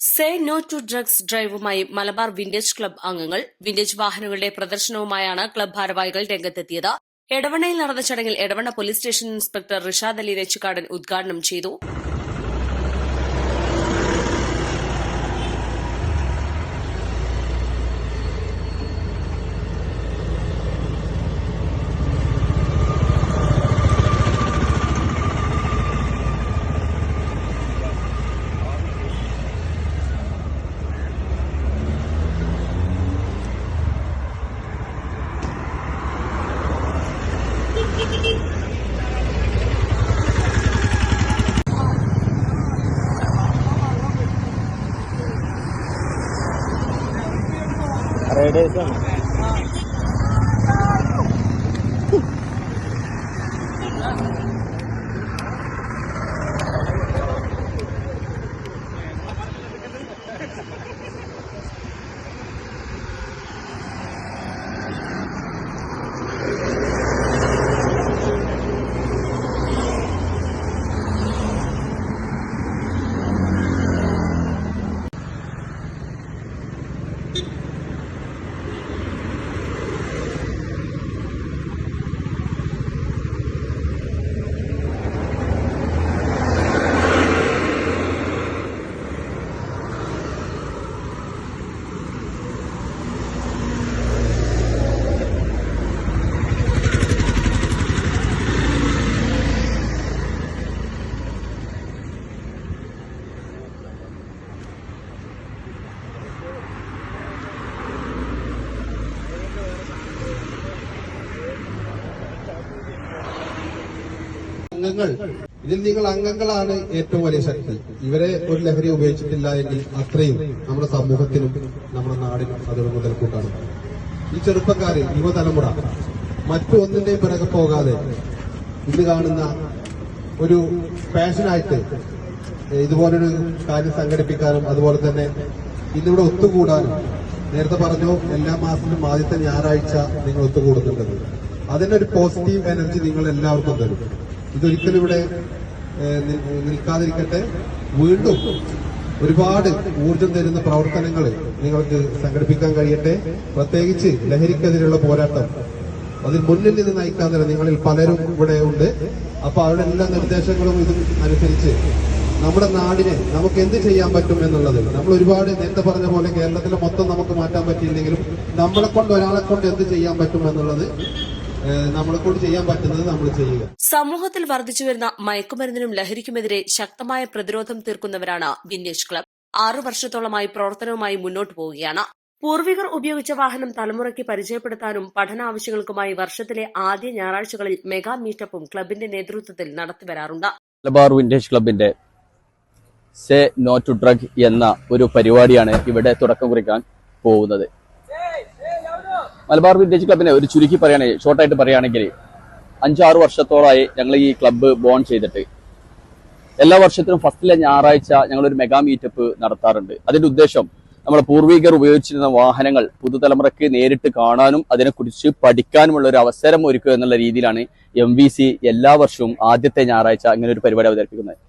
Say no to drugs ഡ്രൈവുമായി Malabar vintage club അംഗങ്ങൾ vintage വാഹനങ്ങളുടെ പ്രദർശനവുമായാണ് ക്ലബ്ബ് ഭാരവാഹികൾ രംഗത്തെത്തിയത്. എടവണ്ണയിൽ നടന്ന ചടങ്ങിൽ Edavanna police station inspector Rishad Ali Rachukadan ഉദ്ഘാടനം ചെയ്തു. അംഗങ്ങൾ ഇതിൽ നിങ്ങൾ അംഗങ്ങളാണ് ഏറ്റവും വലിയ ശക്തി. ഇവരെ ഒരു ലഹരി ഉപയോഗിച്ചിട്ടില്ല എങ്കിൽ അത്രയും നമ്മുടെ സമൂഹത്തിനും നമ്മുടെ നാടിനും അതൊരു മുതൽക്കൂട്ടാണ്. ഈ ചെറുപ്പക്കാരിൽ യുവതലമുറ മറ്റു ഒന്നിന്റെയും പിറകെ പോകാതെ ഇന്ന് കാണുന്ന ഒരു പാഷനായിട്ട് ഇതുപോലൊരു കാര്യം സംഘടിപ്പിക്കാനും അതുപോലെ തന്നെ ഇന്നിവിടെ ഒത്തുകൂടാനും, നേരത്തെ പറഞ്ഞു എല്ലാ മാസത്തിലും ആദ്യത്തെ ഞായറാഴ്ച നിങ്ങൾ ഒത്തുകൂടുന്നുണ്ടെന്ന്, അതിനൊരു പോസിറ്റീവ് എനർജി നിങ്ങൾ എല്ലാവർക്കും തരും. ഇതൊരിക്കലും ഇവിടെ നിൽക്കാതിരിക്കട്ടെ. വീണ്ടും ഒരുപാട് ഊർജം തരുന്ന പ്രവർത്തനങ്ങൾ നിങ്ങൾക്ക് സംഘടിപ്പിക്കാൻ കഴിയട്ടെ. പ്രത്യേകിച്ച് ലഹരിക്കെതിരെയുള്ള പോരാട്ടം അതിൽ മുന്നിൽ നിന്ന് നയിക്കാൻ തന്നെ നിങ്ങളിൽ പലരും ഇവിടെ ഉണ്ട്. അപ്പൊ അവരുടെ എല്ലാ നിർദ്ദേശങ്ങളും ഇതും അനുസരിച്ച് നമ്മുടെ നാടിനെ നമുക്ക് എന്ത് ചെയ്യാൻ പറ്റും എന്നുള്ളത് നമ്മൾ ഒരുപാട് നേരത്തെ പറഞ്ഞ പോലെ കേരളത്തിലെ മൊത്തം നമുക്ക് മാറ്റാൻ പറ്റിയില്ലെങ്കിലും നമ്മളെ കൊണ്ട് ഒരാളെ കൊണ്ട് എന്ത് ചെയ്യാൻ പറ്റും എന്നുള്ളത് നമ്മളെ കൊണ്ട് ചെയ്യാൻ പറ്റുന്നത് നമ്മൾ ചെയ്യുക. സമൂഹത്തിൽ വർദ്ധിച്ചുവരുന്ന മയക്കുമരുന്നിനും ലഹരിക്കുമെതിരെ ശക്തമായ പ്രതിരോധം തീർക്കുന്നവരാണ് വിന്റേജ് ക്ലബ്ബ്. 6 വർഷത്തോളമായി പ്രവർത്തനവുമായി മുന്നോട്ടു പോവുകയാണ്. പൂർവികർ ഉപയോഗിച്ച വാഹനം തലമുറയ്ക്ക് പരിചയപ്പെടുത്താനും പഠനാവശ്യങ്ങൾക്കുമായി വർഷത്തിലെ ആദ്യ ഞായറാഴ്ചകളിൽ മെഗാ മീറ്റപ്പും ക്ലബിന്റെ നേതൃത്വത്തിൽ നടത്തിവരാറുണ്ട്. മലബാർ വിന്റേജ് ക്ലബിന്റെ സേ നോ ടു ഡ്രഗ് എന്ന ഒരു പരിപാടിയാണ് ഇവിടെ തുടക്കം കുറിക്കാൻ പോകുന്നത്. മലബാർ വിന്റേജ് ക്ലബിനെ ഒരു ചുരുക്കി പറയുകയാണെങ്കിൽ, ഷോർട്ടായിട്ട് പറയുകയാണെങ്കിൽ 5-6 വർഷത്തോളമായി ഞങ്ങൾ ഈ ക്ലബ്ബ് ബോൺ ചെയ്തിട്ട് എല്ലാ വർഷത്തിലും ഫസ്റ്റിലെ ഞായറാഴ്ച ഞങ്ങളൊരു മെഗാ മീറ്റപ്പ് നടത്താറുണ്ട്. അതിന്റെ ഉദ്ദേശം നമ്മുടെ പൂർവികർ ഉപയോഗിച്ചിരുന്ന വാഹനങ്ങൾ പുതുതലമുറയ്ക്ക് നേരിട്ട് കാണാനും അതിനെക്കുറിച്ച് പഠിക്കാനുമുള്ള ഒരു അവസരം ഒരുക്കുക എന്നുള്ള രീതിയിലാണ് MVC എല്ലാ വർഷവും ആദ്യത്തെ ഞായറാഴ്ച ഇങ്ങനെ ഒരു പരിപാടി അവതരിപ്പിക്കുന്നത്.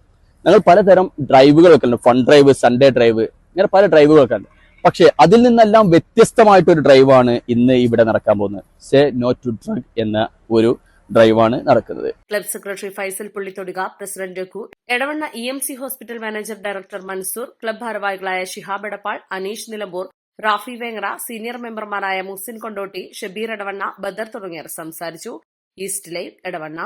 ഞങ്ങൾ പലതരം ഡ്രൈവുകളൊക്കെ ഉണ്ട്. ഫൺ ഡ്രൈവ്, സൺഡേ ഡ്രൈവ്, ഇങ്ങനെ പല ഡ്രൈവുകളൊക്കെ ഉണ്ട്. പക്ഷെ അതിൽ നിന്നെല്ലാം വ്യത്യസ്തമായിട്ടൊരു ഡ്രൈവാണ് ഇന്ന് ഇവിടെ നടക്കാൻ പോകുന്നത്. സേ നോ ടു ഡ്രഗ് എന്ന ഒരു ഡ്രൈവാണ് നടക്കുന്നത്. Club secretary Faisal Pullithoduka, president Raghu, Edavanna EMC hospital manager director Mansoor, club ഭാരവാഹികളായ ഷിഹാബ് എടപ്പാൾ, അനീഷ് നിലമ്പൂർ, റാഫി വേങ്ങറ, സീനിയർ മെമ്പർമാരായ മുഹ്സിൻ കൊണ്ടോട്ടി, ഷബീർ എടവണ്ണ, ബദർ തുടങ്ങിയവർ സംസാരിച്ചു. East live Edavanna.